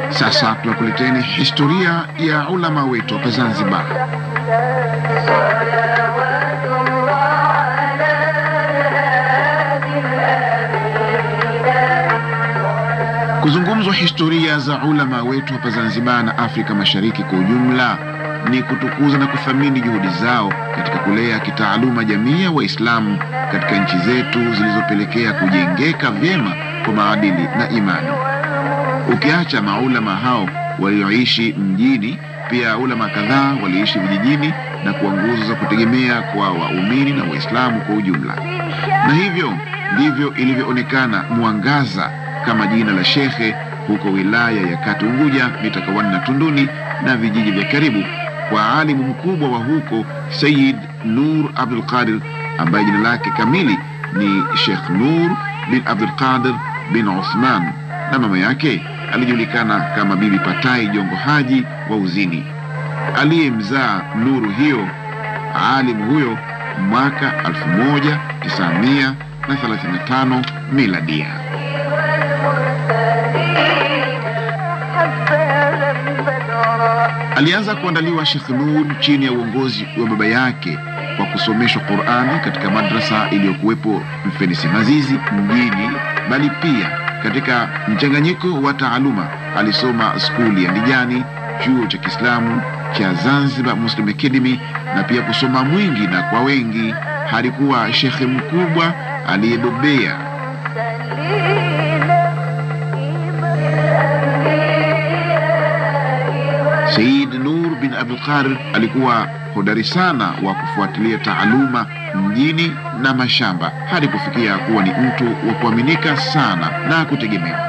Sasa tunakuleteni historia ya ulama wetu hapa Zanzibar. Kuzungumzwa historia za ulama wetu hapa Zanzibar na Afrika Mashariki kwa ujumla ni kutukuza na kuthamini juhudi zao katika kulea kitaaluma jamii ya Waislamu katika nchi zetu zilizopelekea kujengeka vyema kwa maadili na imani. Ukiacha maulama hao walioishi mjini, pia ulama kadhaa waliishi vijijini na kuwa nguzo za kutegemea kwa waumini na Waislamu kwa ujumla. Na hivyo ndivyo ilivyoonekana mwangaza kama jina la shekhe huko wilaya ya Kati Unguja, Mitakawani na Tunduni na vijiji vya karibu, kwa alimu mkubwa wa huko Sayyid Nur Abdul Qadir, ambaye jina lake kamili ni Sheikh Nur bin Abdul Qadir bin Uthman, na mama yake alijulikana kama Bibi Patai Jongo Haji wa Uzini, aliyemzaa Nuru hiyo alimu huyo mwaka 1935 miladia. Alianza kuandaliwa Sheikh Nur chini ya uongozi wa baba yake kwa kusomeshwa Qur'ani katika madrasa iliyokuwepo Mfenesi Mazizi mjini, bali pia katika mchanganyiko wa taaluma alisoma skuli ya Ndijani, chuo cha Kiislamu cha Zanzibar Muslim Academy, na pia kusoma mwingi na kwa wengi hadi kuwa shekhe mkubwa aliyebobea. Sayyid Nur bin Abdul Qadir alikuwa hodari sana wa kufuatilia taaluma mjini na mashamba hadi kufikia kuwa ni mtu wa kuaminika sana na kutegemewa.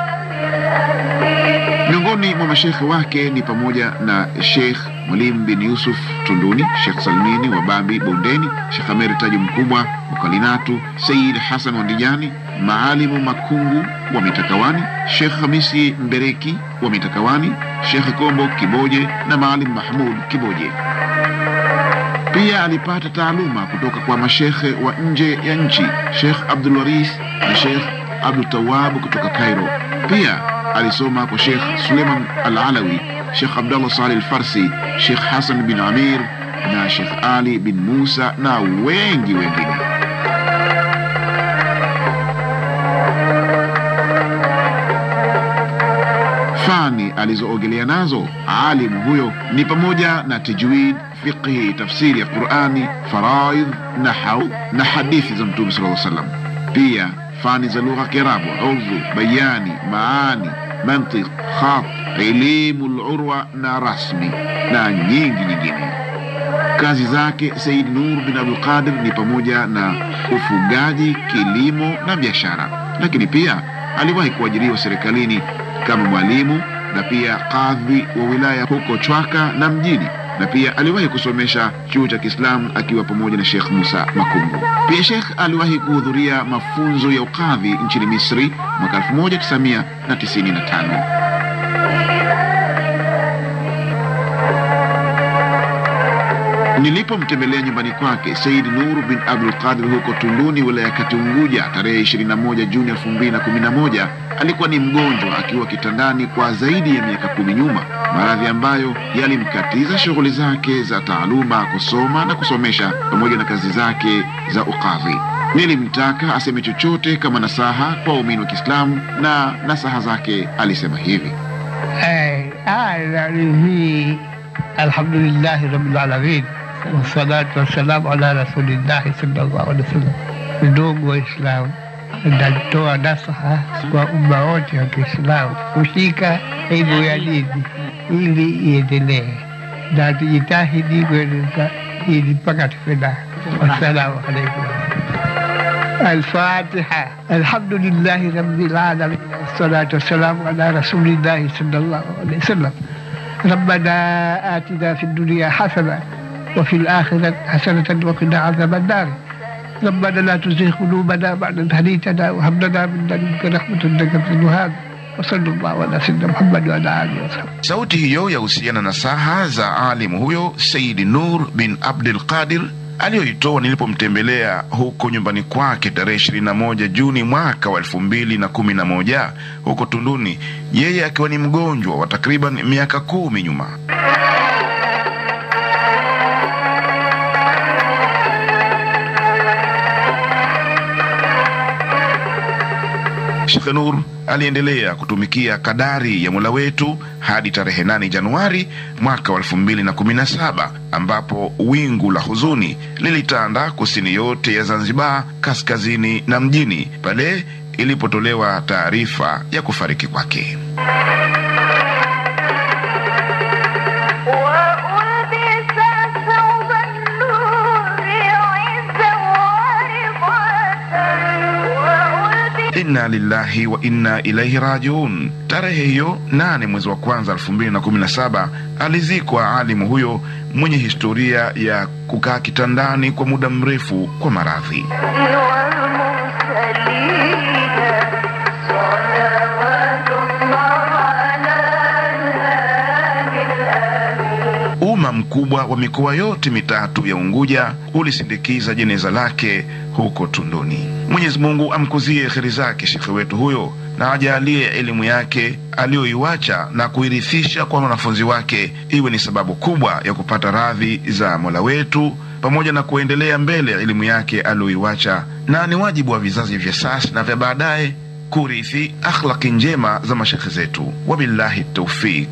Miongoni mwa mashekhe wake ni pamoja na Sheikh Mwalimu bin Yusuf Tunduni, Sheikh Salmini wa Bambi Bondeni, Sheikh Amer Taji Mkubwa wa Kalinatu, Sayyid Hassan wa Ndijani, Maalimu Makungu wa Mitakawani, Sheikh Hamisi Mbereki wa Mitakawani, Sheikh Kombo Kiboje na Maalim Mahmud Kiboje. Pia alipata taaluma kutoka kwa mashekhe wa nje ya nchi, Sheikh Abdul Waris na Sheikh Abdul Tawwab kutoka Cairo. Pia alisoma kwa Sheikh Suleiman Al-Alawi, Sheikh Abdullah Salih Al-Farsi, Sheikh Hassan bin Amir na Sheikh Ali bin Musa na wengi wengine. Fani alizoogelea nazo alimu huyo ni pamoja na tajwid, fiqhi, tafsiri ya Qur'ani, faraidh, nahwu na hadithi za Mtume sallallahu alaihi wasallam. Pia fani za lugha Kiarabu, urdu, bayani, maani, mantiq, khat, ilmul urwa na rasmi na nyingi nyingine. Kazi zake Sayyid Nur bin Abdul Qadir ni pamoja na ufugaji, kilimo na biashara, lakini pia aliwahi kuajiriwa serikalini kama mwalimu na pia kadhi wa wilaya huko Chwaka na mjini, na pia aliwahi kusomesha chuo cha Kiislamu akiwa pamoja na Sheikh Musa Makungu. Pia Sheikh aliwahi kuhudhuria mafunzo ya ukadhi nchini Misri mwaka 1995. Nilipomtembelea nyumbani kwake Sayyid Nur bin Abdul Qadir huko Tunduni wilaya ya Kati Unguja tarehe 21 Juni 2011, alikuwa ni mgonjwa akiwa kitandani kwa zaidi ya miaka 10 nyuma, maradhi ambayo yalimkatiza shughuli zake za taaluma, kusoma na kusomesha pamoja na kazi zake za ukadhi. Nilimtaka aseme chochote kama nasaha kwa waumini wa Kiislamu, na nasaha zake alisema hivi: alhamdulillah rabbil alamin wassalatu wassalamu ala rasulillah sallallahu alaihi wasallam. Ndugu wa Islam, natoa nasaha kwa umma wote wa Kiislamu kushika elimu ya dini ili iendelee, na tujitahidi kuendeleza ili mpaka tufika. Wassalamu alaikum. Al-Fatiha. Alhamdulillah rabbil alamin wassalatu wassalamu ala rasulillah sallallahu alaihi wasallam. ربنا آتنا في الدنيا حسنة وفي الآخرة حسنة وقنا عذاب النار. ربنا لا تزغ قلوبنا بعد إذ هديتنا وهب لنا من لدنك رحمة إنك أنت الوهاب. وصلى الله على سيدنا محمد وعلى آله وصحبه. Sauti hiyo yahusiana na nasaha za alimu huyo Sayyid Nur bin Abdul Qadir aliyoitoa nilipomtembelea huko nyumbani kwake tarehe 21 Juni mwaka wa 2011 huko Tunduni, yeye akiwa ni mgonjwa wa takriban miaka 10 nyuma. Sheikh Nur aliendelea kutumikia kadari ya Mola wetu hadi tarehe 8 Januari mwaka wa 2017 ambapo wingu la huzuni lilitanda kusini yote ya Zanzibar, kaskazini na mjini pale ilipotolewa taarifa ya kufariki kwake. Inna lillahi wa inna ilaihi rajiun. Tarehe hiyo 8 mwezi wa kwanza 2017 alizikwa alimu huyo mwenye historia ya kukaa kitandani kwa muda mrefu kwa maradhi. Umma mkubwa wa mikoa yote mitatu ya Unguja ulisindikiza jeneza lake huko Tunduni. Mwenyezi Mungu amkuzie kheri zake shekhe wetu huyo na ajalie elimu yake aliyoiacha na kuirithisha kwa wanafunzi wake iwe ni sababu kubwa ya kupata radhi za Mola wetu, pamoja na kuendelea mbele elimu yake aliyoiacha, na ni wajibu wa vizazi vya sasa na vya baadaye kurithi akhlaqi njema za mashekhe zetu. Wabillahi tawfik.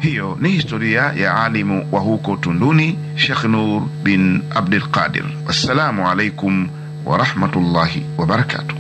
Hiyo ni historia ya alimu wa huko Tunduni, Sheikh Nur bin Abdul Qadir. Assalamu alaikum wa rahmatullahi wa barakatuh.